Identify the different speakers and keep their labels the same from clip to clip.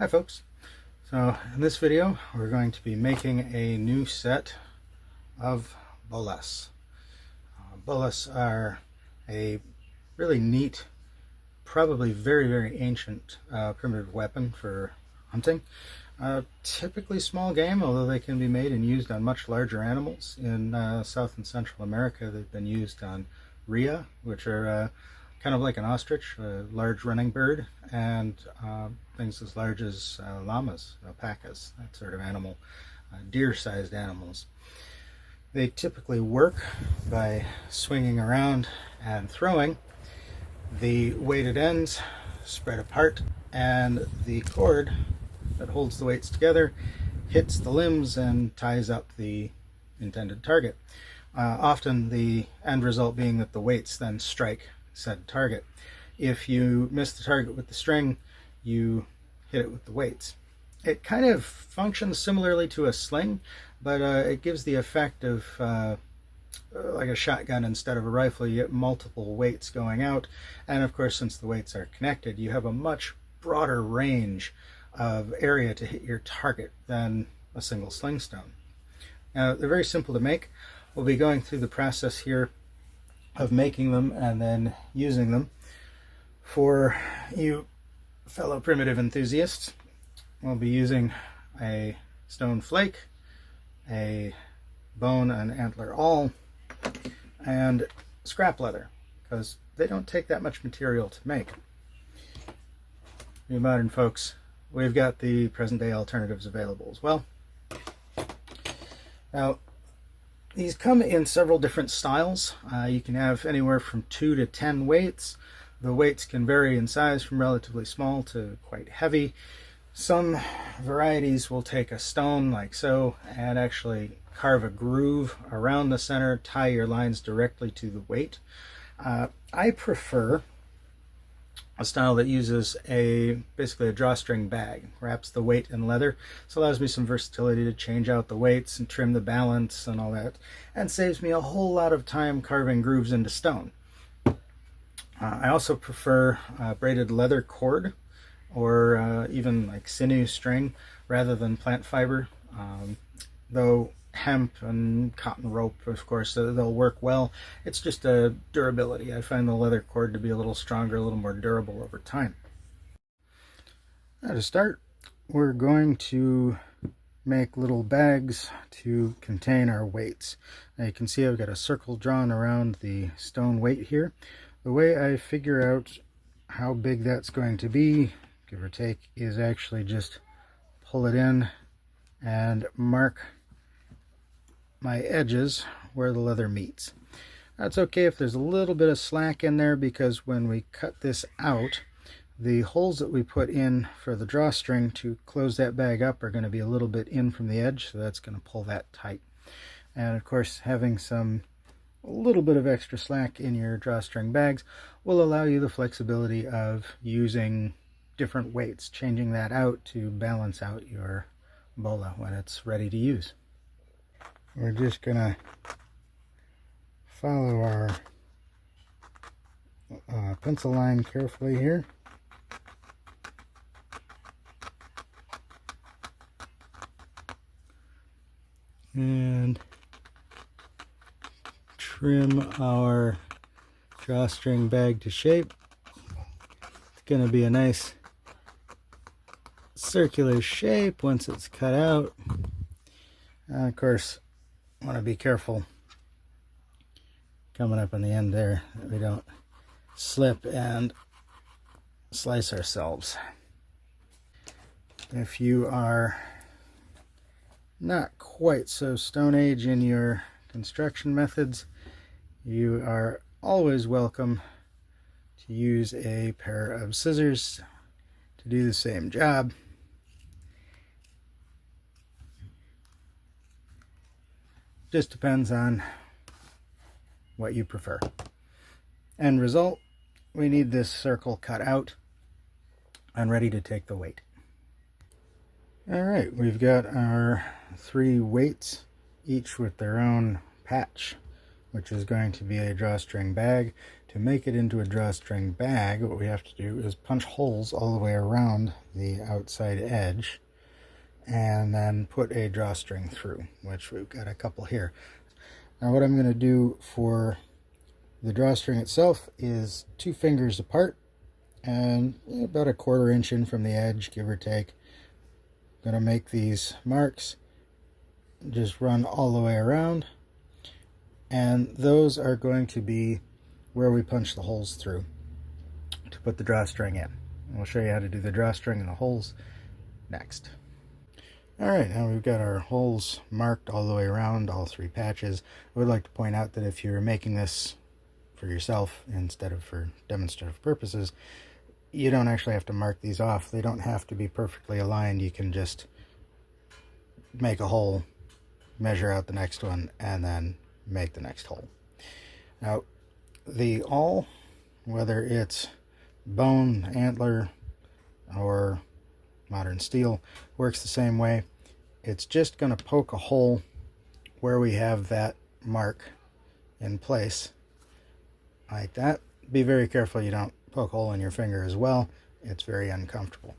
Speaker 1: Hi folks. So in this video we're going to be making a new set of bolas. Bolas are a really neat, probably very ancient primitive weapon for hunting. Typically small game, although they can be made and used on much larger animals. In South and Central America they've been used on rhea, which are kind of like an ostrich, a large running bird, and things as large as llamas, alpacas, that sort of animal, deer-sized animals. They typically work by swinging around and throwing. The weighted ends spread apart, and the cord that holds the weights together hits the limbs and ties up the intended target. Often the end result being that the weights then strike said target. If you miss the target with the string, you hit it with the weights. It kind of functions similarly to a sling, but it gives the effect of like a shotgun instead of a rifle. You get multiple weights going out, and of course, since the weights are connected, you have a much broader range of area to hit your target than a single sling stone. Now, they're very simple to make. We'll be going through the process here of making them and then using them. For you fellow primitive enthusiasts, we'll be using a stone flake, a bone and antler awl, and scrap leather, because they don't take that much material to make. You modern folks, we've got the present day alternatives available as well. Now, these come in several different styles. You can have anywhere from 2 to 10 weights. The weights can vary in size from relatively small to quite heavy. Some varieties will take a stone like so and actually carve a groove around the center, tie your lines directly to the weight. I prefer a style that uses basically a drawstring bag, wraps the weight in leather. This allows me some versatility to change out the weights and trim the balance and all that, and saves me a whole lot of time carving grooves into stone. I also prefer braided leather cord, or even like sinew string rather than plant fiber, though hemp and cotton rope, of course, they'll work well. It's just a durability. I find the leather cord to be a little stronger, a little more durable over time. Now, to start, we're going to make little bags to contain our weights. Now you can see I've got a circle drawn around the stone weight here. The way I figure out how big that's going to be, give or take, is actually just pull it in and mark my edges where the leather meets. That's okay if there's a little bit of slack in there, because when we cut this out, the holes that we put in for the drawstring to close that bag up are going to be a little bit in from the edge, so that's going to pull that tight. And of course, having a little bit of extra slack in your drawstring bags will allow you the flexibility of using different weights, changing that out to balance out your bola when it's ready to use. We're just gonna follow our pencil line carefully here. And trim our drawstring bag to shape. It's going to be a nice circular shape once it's cut out. And of course, want to be careful coming up on the end there that we don't slip and slice ourselves. If you are not quite so Stone Age in your construction methods, you are always welcome to use a pair of scissors to do the same job. Just depends on what you prefer. End result, we need this circle cut out and ready to take the weight. Alright, we've got our 3 weights, each with their own patch, which is going to be a drawstring bag To make it into a drawstring bag, what we have to do is punch holes all the way around the outside edge and then put a drawstring through, which we've got a couple here. Now what I'm going to do for the drawstring itself is 2 fingers apart and about a 1/4 inch in from the edge, give or take. I'm going to make these marks, just run all the way around, and those are going to be where we punch the holes through to put the drawstring in. And we'll show you how to do the drawstring and the holes next. Alright, now we've got our holes marked all the way around, all 3 patches. I would like to point out that if you're making this for yourself instead of for demonstrative purposes, you don't actually have to mark these off. They don't have to be perfectly aligned. You can just make a hole, measure out the next one, and then make the next hole. Now, the awl, whether it's bone, antler, or modern steel, works the same way. It's just going to poke a hole where we have that mark in place, like that. Be very careful you don't poke a hole in your finger as well. It's very uncomfortable.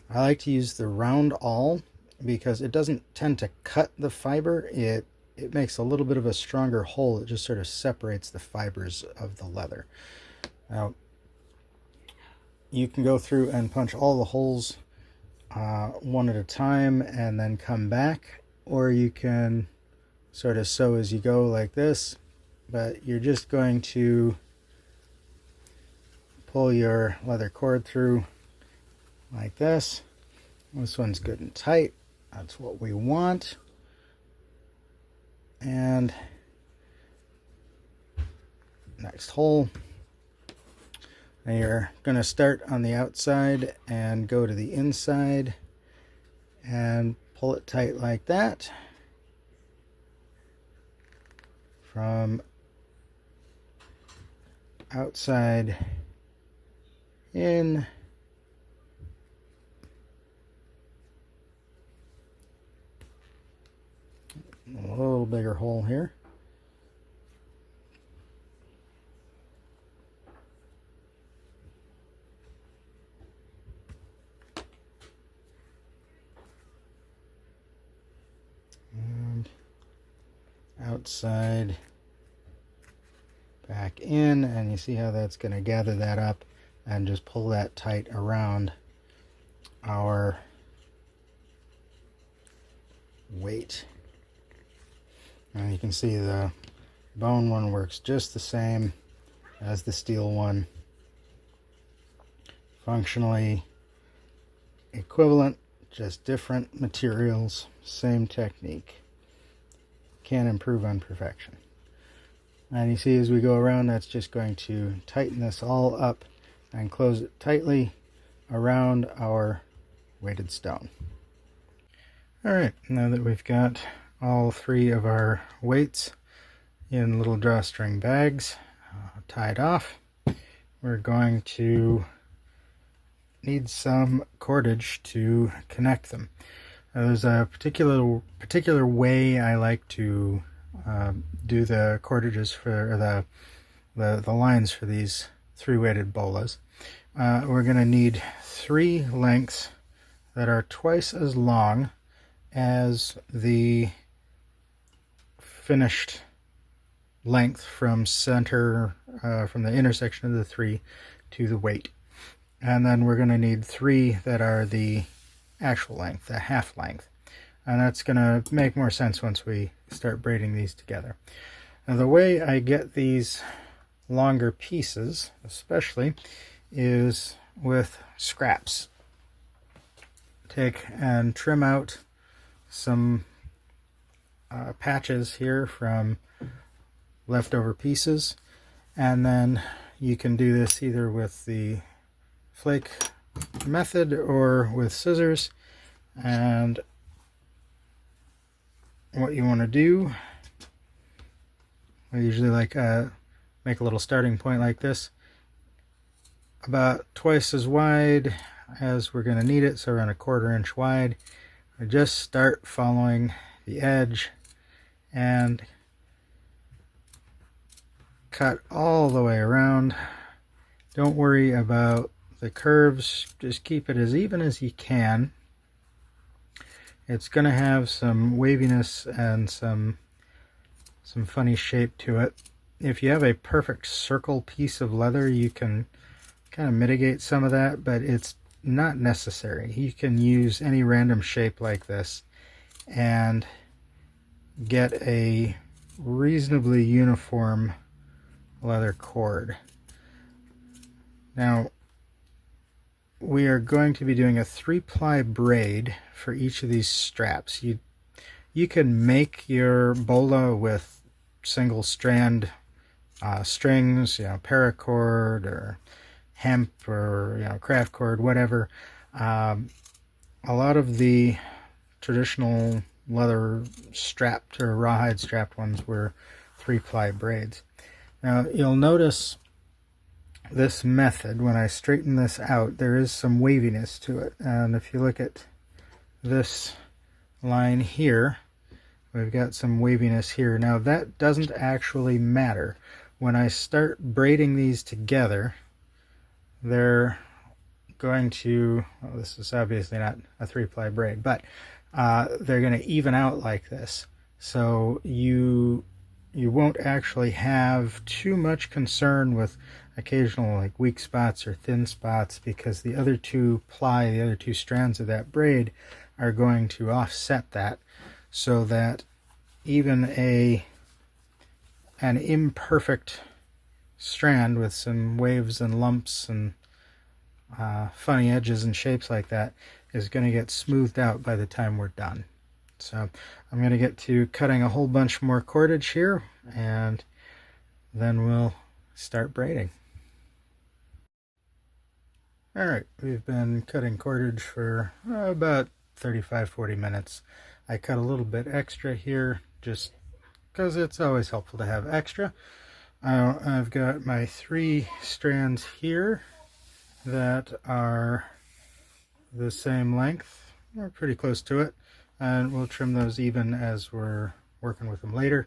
Speaker 1: I like to use the round awl because it doesn't tend to cut the fiber. It makes a little bit of a stronger hole. It just sort of separates the fibers of the leather. Now, you can go through and punch all the holes one at a time and then come back, or you can sort of sew as you go like this, but you're just going to pull your leather cord through like this. This one's good and tight. That's what we want. And next hole. Now you're going to start on the outside and go to the inside and pull it tight like that. From outside in. A little bigger hole here. And outside back in, and you see how that's going to gather that up and just pull that tight around our weight. And you can see the bone one works just the same as the steel one. Functionally equivalent, just different materials, same technique. Can't improve on perfection. And you see as we go around, that's just going to tighten this all up and close it tightly around our weighted stone. Alright, now that we've got all 3 of our weights in little drawstring bags tied off, we're going to need some cordage to connect them. There's a particular way I like to do the cordages for the lines for these 3-weighted bolas. We're going to need 3 lengths that are twice as long as the finished length from center, from the intersection of the 3 to the weight. And then we're going to need 3 that are the actual length, the half length. And that's going to make more sense once we start braiding these together. Now the way I get these longer pieces, especially, is with scraps. Take and trim out some patches here from leftover pieces, and then you can do this either with the flake method or with scissors. And what you want to do, I usually like make a little starting point like this, about twice as wide as we're going to need it, so around 1/4 inch wide. I just start following the edge and cut all the way around. Don't worry about the curves, just keep it as even as you can. It's going to have some waviness and some funny shape to it. If you have a perfect circle piece of leather, you can kind of mitigate some of that, but it's not necessary. You can use any random shape like this and get a reasonably uniform leather cord. Now, we are going to be doing a 3-ply braid for each of these straps. You can make your bola with single strand strings, paracord or hemp or craft cord, whatever. A lot of the traditional leather strapped or rawhide strapped ones were 3-ply braids. Now you'll notice this method, when I straighten this out, there is some waviness to it, and if you look at this line here, we've got some waviness here. Now that doesn't actually matter. When I start braiding these together, they're going to, well, this is obviously not a 3-ply braid, but they're going to even out like this. So you won't actually have too much concern with occasional like weak spots or thin spots, because the other two strands of that braid are going to offset that, so that even an imperfect strand with some waves and lumps and funny edges and shapes like that is going to get smoothed out by the time we're done. So I'm going to get to cutting a whole bunch more cordage here, and then we'll start braiding. Alright, we've been cutting cordage for about 35-40 minutes. I cut a little bit extra here just because it's always helpful to have extra. I've got my 3 strands here that are the same length. We're pretty close to it, and we'll trim those even as we're working with them later.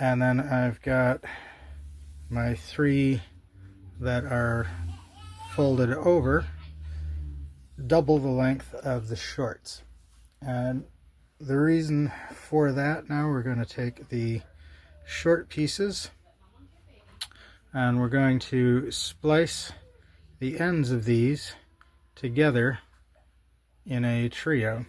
Speaker 1: And then I've got my 3 that are folded over, double the length of the shorts. And the reason for that, now we're going to take the short pieces and we're going to splice the ends of these together in a trio.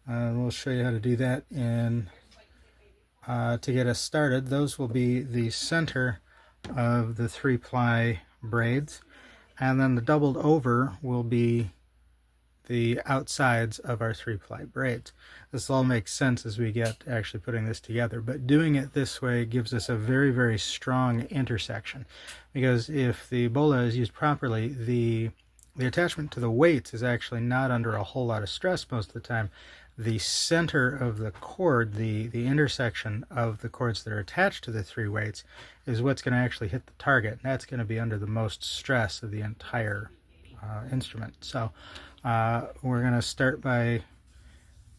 Speaker 1: We'll show you how to do that to get us started. Those will be the center of the 3-ply braids, and then the doubled over will be the outsides of our 3-ply braids. This all makes sense as we get actually putting this together, but doing it this way gives us a very, very strong intersection, because if the bola is used properly, the attachment to the weights is actually not under a whole lot of stress most of the time. The center of the cord, the intersection of the cords that are attached to the 3 weights, is what's going to actually hit the target, and that's going to be under the most stress of the entire instrument. So we're going to start by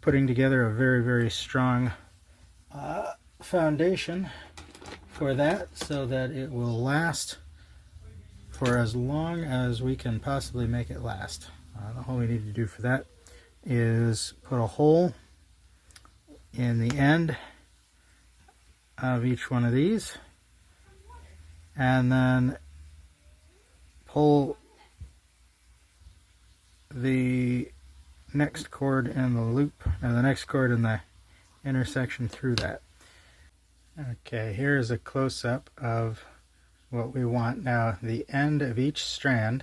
Speaker 1: putting together a very, very strong foundation for that, so that it will last for as long as we can possibly make it last. All we need to do for that is put a hole in the end of each one of these, and then pull the next cord in the loop, and the next cord in the intersection through that. Okay, here's a close-up of what we want. Now the end of each strand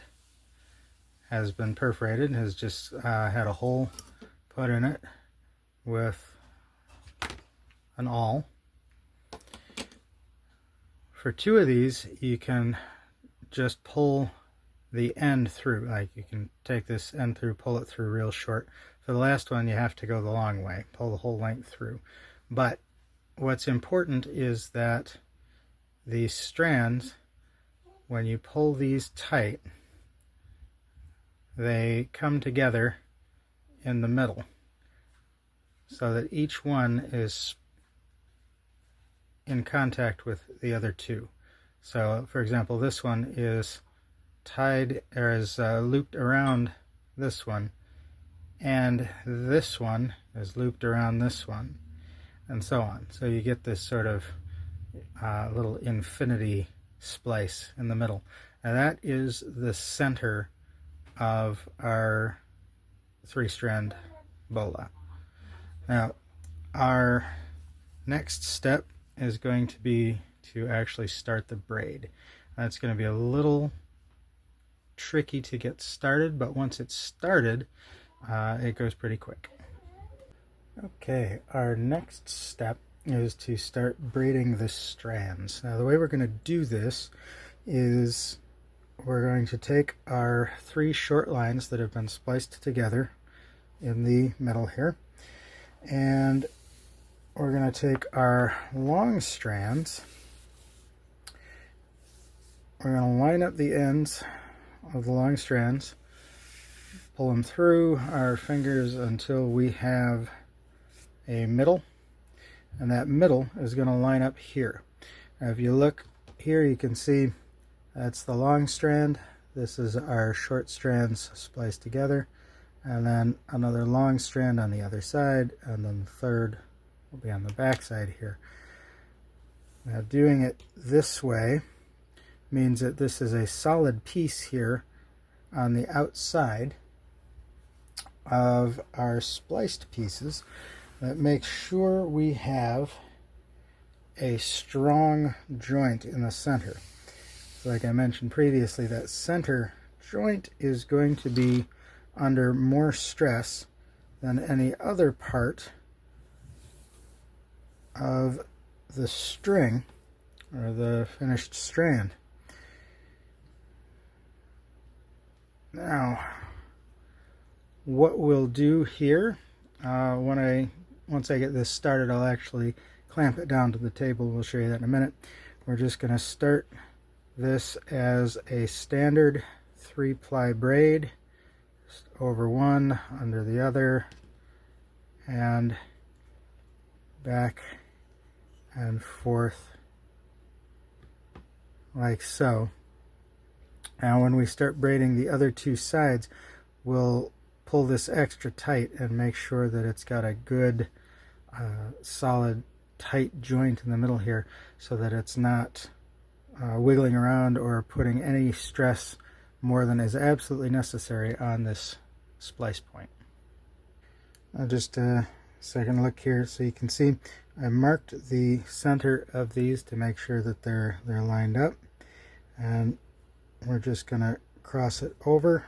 Speaker 1: has been perforated, has just had a hole put in it with an awl. For 2 of these, you can just pull the end through, like you can take this end through, pull it through real short. For the last one, you have to go the long way, pull the whole length through. But what's important is that these strands, when you pull these tight, they come together in the middle, so that each one is in contact with the other 2. So for example, this one is tied or is looped around this one, and this one is looped around this one, and so on. So you get this sort of little infinity splice in the middle. And that is the center of our 3-strand bola. Now, our next step is going to be to actually start the braid. That's going to be a little tricky to get started, but once it's started, it goes pretty quick. Okay, our next step is to start braiding the strands. Now the way we're going to do this is we're going to take our 3 short lines that have been spliced together in the middle here, and we're going to take our long strands. We're going to line up the ends of the long strands, pull them through our fingers until we have a middle, and that middle is going to line up here. Now if you look here, you can see that's the long strand, this is our short strands spliced together, and then another long strand on the other side, and then the third will be on the back side here. Now doing it this way means that this is a solid piece here on the outside of our spliced pieces that makes sure we have a strong joint in the center. So like I mentioned previously, that center joint is going to be under more stress than any other part of the string or the finished strand. Now, what we'll do here, once I get this started, I'll actually clamp it down to the table. We'll show you that in a minute. We're just going to start this as a standard 3-ply braid, just over one, under the other, and back and forth like so. Now when we start braiding the other 2 sides, we'll pull this extra tight and make sure that it's got a good solid tight joint in the middle here, so that it's not wiggling around or putting any stress more than is absolutely necessary on this splice point. Now just a second look here so you can see I marked the center of these to make sure that they're lined up, and we're just going to cross it over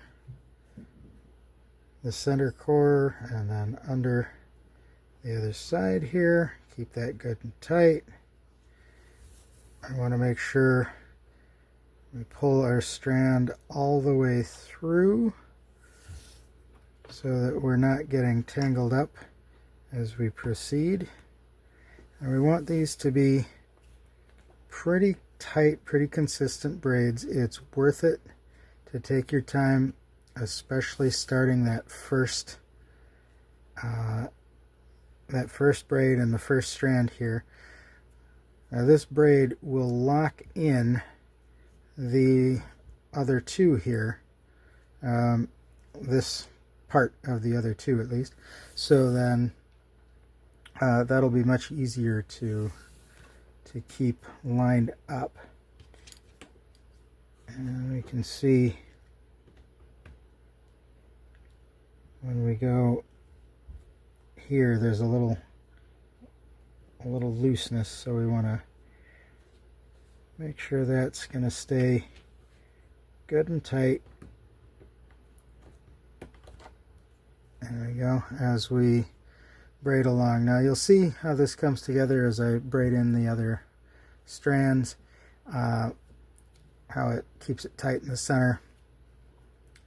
Speaker 1: the center core and then under the other side here. Keep that good and tight. I want to make sure we pull our strand all the way through so that we're not getting tangled up as we proceed. And we want these to be pretty tight, pretty consistent braids. It's worth it to take your time, especially starting that first braid and the first strand here. Now this braid will lock in the other 2 here, this part of the other 2 at least, so then that'll be much easier to keep lined up. And we can see when we go here, there's a little looseness, so we want to make sure that's going to stay good and tight. There we go, as we braid along. Now you'll see how this comes together as I braid in the other strands, how it keeps it tight in the center.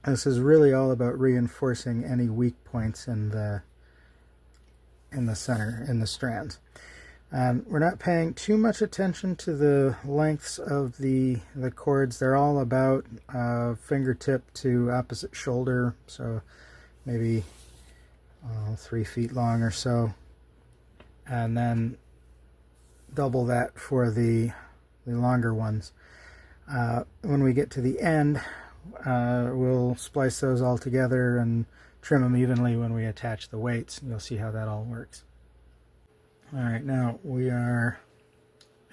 Speaker 1: This is really all about reinforcing any weak points in the center, in the strands. We're not paying too much attention to the lengths of the cords. They're all about fingertip to opposite shoulder, so maybe 3 feet long or so, and then double that for the longer ones. When we get to the end, we'll splice those all together and trim them evenly when we attach the weights. You'll see how that all works. Alright, now we are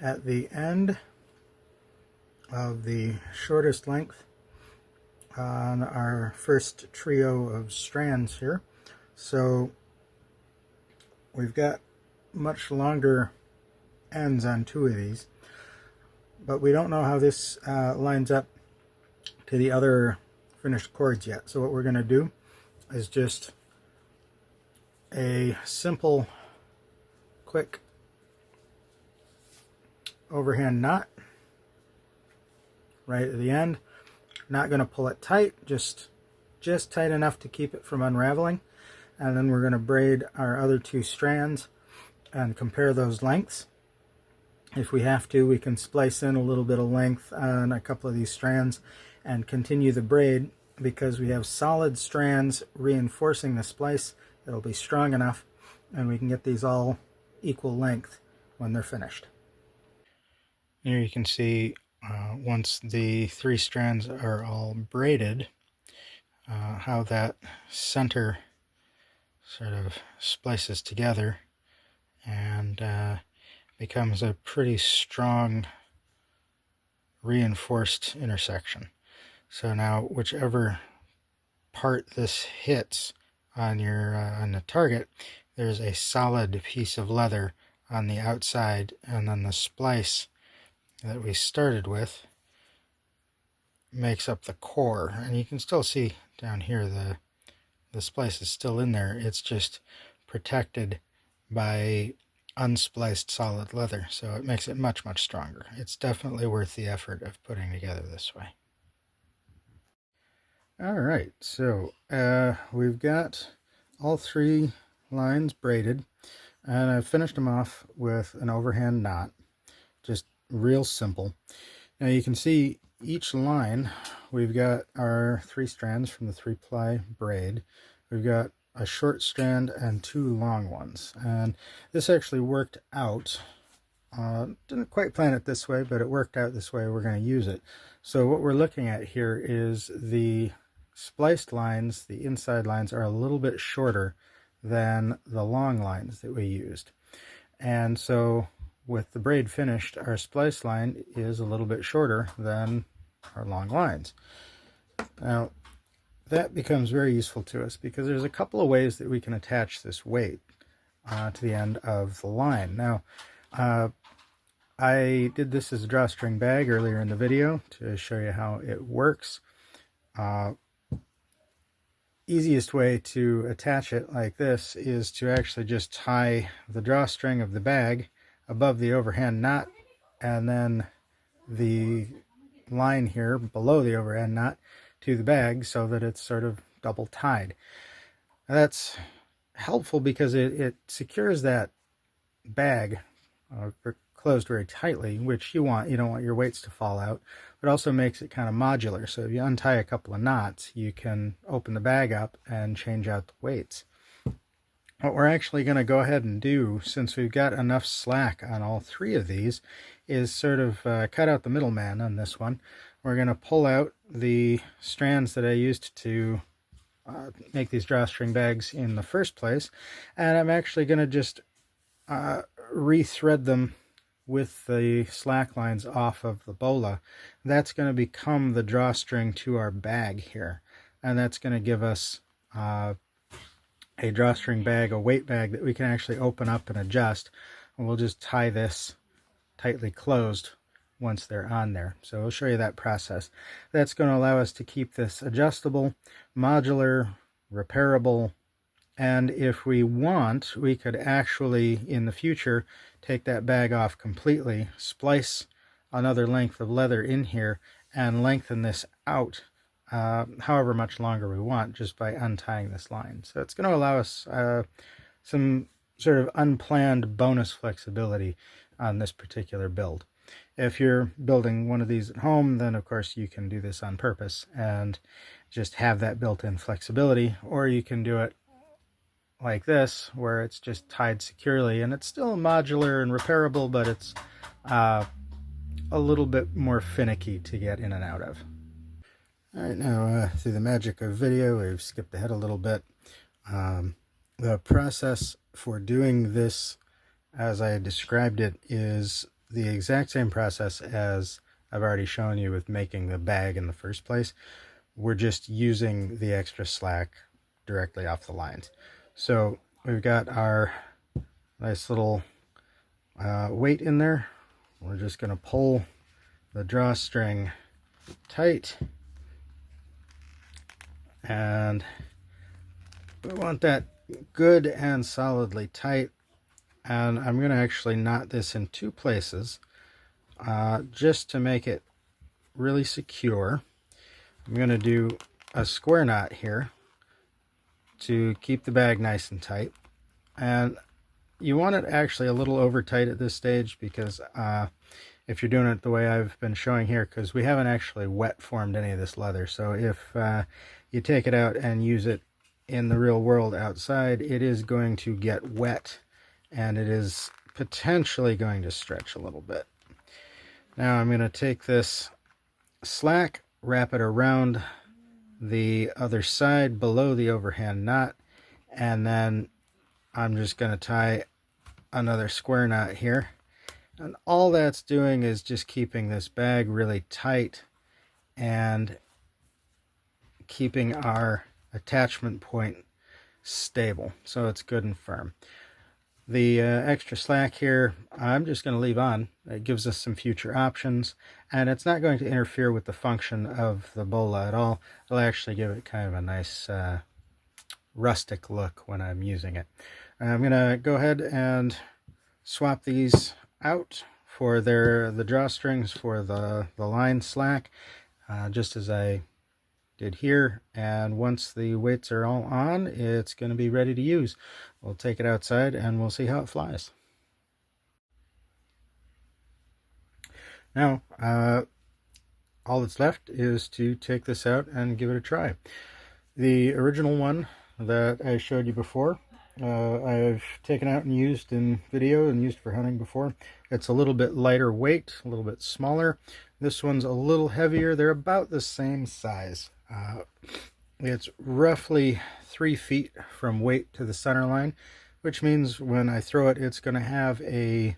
Speaker 1: at the end of the shortest length on our first trio of strands here. So we've got much longer ends on two of these, but we don't know how this lines up to the other finished cords yet. So what we're going to do is just a simple, quick overhand knot right at the end. Not going to pull it tight, just tight enough to keep it from unraveling. And then we're going to braid our other two strands and compare those lengths. If we have to, we can splice in a little bit of length on a couple of these strands and continue the braid. Because we have solid strands reinforcing the splice, it'll be strong enough and we can get these all equal length when they're finished. Here you can see once the three strands are all braided, how that center sort of splices together and becomes a pretty strong reinforced intersection. So now whichever part this hits on your on the target, there's a solid piece of leather on the outside, and then the splice that we started with makes up the core. And you can still see down here the splice is still in there. It's just protected by unspliced solid leather, so it makes it much stronger. It's definitely worth the effort of putting together this way. Alright, so we've got all three lines braided, and I've finished them off with an overhand knot. Just real simple. Now you can see each line, we've got our three strands from the 3-ply braid. We've got a short strand and two long ones, and this actually worked out. Didn't quite plan it this way, but it worked out this way. We're going to use it. So what we're looking at here is the spliced lines, the inside lines, are a little bit shorter than the long lines that we used. And so with the braid finished, our splice line is a little bit shorter than our long lines. Now that becomes very useful to us because there's a couple of ways that we can attach this weight to the end of the line. Now I did this as a drawstring bag earlier in the video to show you how it works. Easiest way to attach it like this is to actually just tie the drawstring of the bag above the overhand knot, and then the line here below the overhand knot to the bag so that it's sort of double tied. Now that's helpful because it secures that bag closed very tightly, which you want. You don't want your weights to fall out. It also makes it kind of modular, so if you untie a couple of knots, you can open the bag up and change out the weights. What we're actually going to go ahead and do, since we've got enough slack on all three of these, is sort of cut out the middleman on this one. We're going to pull out the strands that I used to make these drawstring bags in the first place, and I'm actually going to just rethread them with the slack lines off of the bola. That's going to become the drawstring to our bag here, and that's going to give us a drawstring bag, a weight bag that we can actually open up and adjust, and we'll just tie this tightly closed once they're on there. So I'll show you that process. That's going to allow us to keep this adjustable, modular, repairable, and if we want, we could actually in the future take that bag off completely, splice another length of leather in here, and lengthen this out however much longer we want just by untying this line. So it's going to allow us some sort of unplanned bonus flexibility on this particular build. If you're building one of these at home, then of course you can do this on purpose and just have that built-in flexibility, or you can do it like this where it's just tied securely and it's still modular and repairable, but it's a little bit more finicky to get in and out of. Alright, now through the magic of video, we've skipped ahead a little bit. The process for doing this, as I described it, is the exact same process as I've already shown you with making the bag in the first place. We're just using the extra slack directly off the lines. So we've got our nice little weight in there. We're just going to pull the drawstring tight, and we want that good and solidly tight. And I'm going to actually knot this in two places just to make it really secure. I'm going to do a square knot here to keep the bag nice and tight. And you want it actually a little over tight at this stage, because if you're doing it the way I've been showing here, because we haven't actually wet formed any of this leather. So if you take it out and use it in the real world outside, it is going to get wet and it is potentially going to stretch a little bit. Now I'm going to take this slack, wrap it around the other side below the overhand knot, and then I'm just going to tie another square knot here. And all that's doing is just keeping this bag really tight and keeping our attachment point stable so it's good and firm. The extra slack here, I'm just going to leave on. It gives us some future options, and it's not going to interfere with the function of the bola at all. It'll actually give it kind of a nice rustic look when I'm using it. I'm going to go ahead and swap these out for the drawstrings for the line slack, just as I did here. And once the weights are all on, it's going to be ready to use. We'll take it outside and we'll see how it flies. Now all that's left is to take this out and give it a try. The original one that I showed you before, I've taken out and used in video and used for hunting before. It's a little bit lighter weight, a little bit smaller. This one's a little heavier. They're about the same size. It's roughly 3 feet from weight to the center line, which means when I throw it, it's going to have a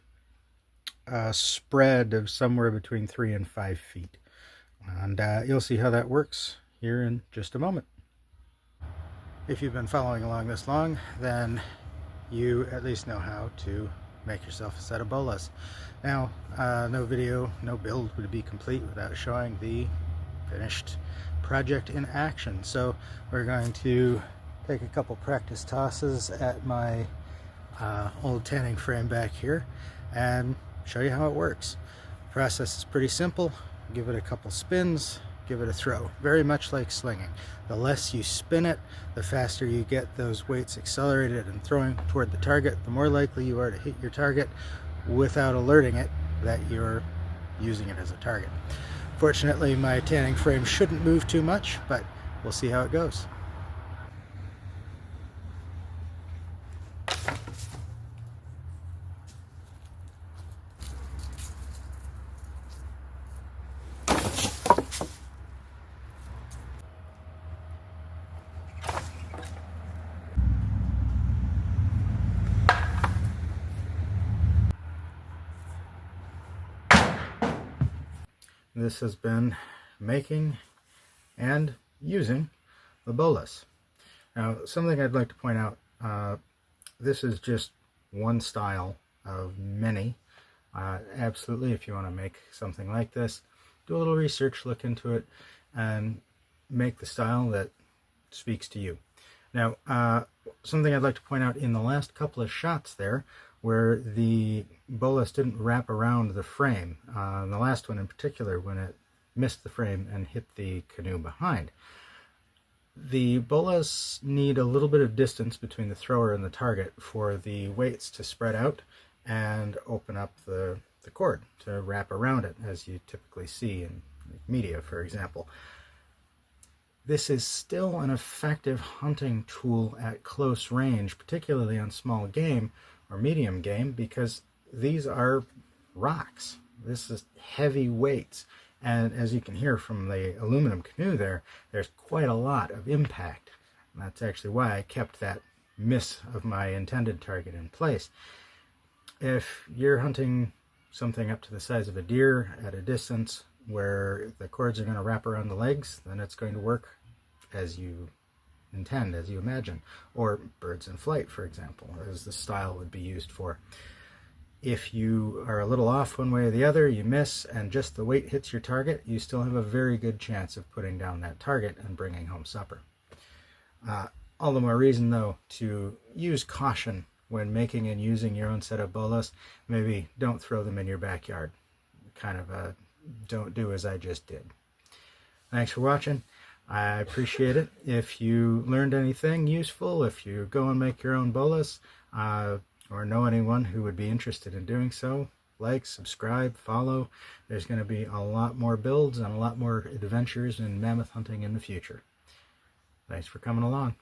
Speaker 1: spread of somewhere between 3 and 5 feet. And you'll see how that works here in just a moment. If you've been following along this long, then you at least know how to make yourself a set of bolas. Now, no video, no build would be complete without showing the finished project in action. So we're going to take a couple practice tosses at my old tanning frame back here and show you how it works. The process is pretty simple. Give it a couple spins, give it a throw, very much like slinging. The less you spin it, the faster you get those weights accelerated and throwing toward the target, the more likely you are to hit your target without alerting it that you're using it as a target. Fortunately, my tanning frame shouldn't move too much, but we'll see how it goes. This has been making and using the bolas. Now, something I'd like to point out, this is just one style of many. Absolutely, if you want to make something like this, do a little research, look into it, and make the style that speaks to you. Now, something I'd like to point out in the last couple of shots there, where the bolas didn't wrap around the frame, the last one in particular, when it missed the frame and hit the canoe behind. The bolas need a little bit of distance between the thrower and the target for the weights to spread out and open up the cord to wrap around it, as you typically see in media, for example. This is still an effective hunting tool at close range, particularly on small game or medium game, because these are rocks. This is heavy weights. And as you can hear from the aluminum canoe there's quite a lot of impact. And that's actually why I kept that miss of my intended target in place. If you're hunting something up to the size of a deer at a distance where the cords are going to wrap around the legs, then it's going to work as you intend, as you imagine. Or birds in flight, for example, as the style would be used for. If you are a little off one way or the other, you miss, and just the weight hits your target, you still have a very good chance of putting down that target and bringing home supper. All the more reason, though, to use caution when making and using your own set of bolas. Maybe don't throw them in your backyard. Kind of don't do as I just did. Thanks for watching. I appreciate it. If you learned anything useful, if you go and make your own bolas, or know anyone who would be interested in doing so, like, subscribe, follow. There's going to be a lot more builds and a lot more adventures in mammoth hunting in the future. Thanks for coming along.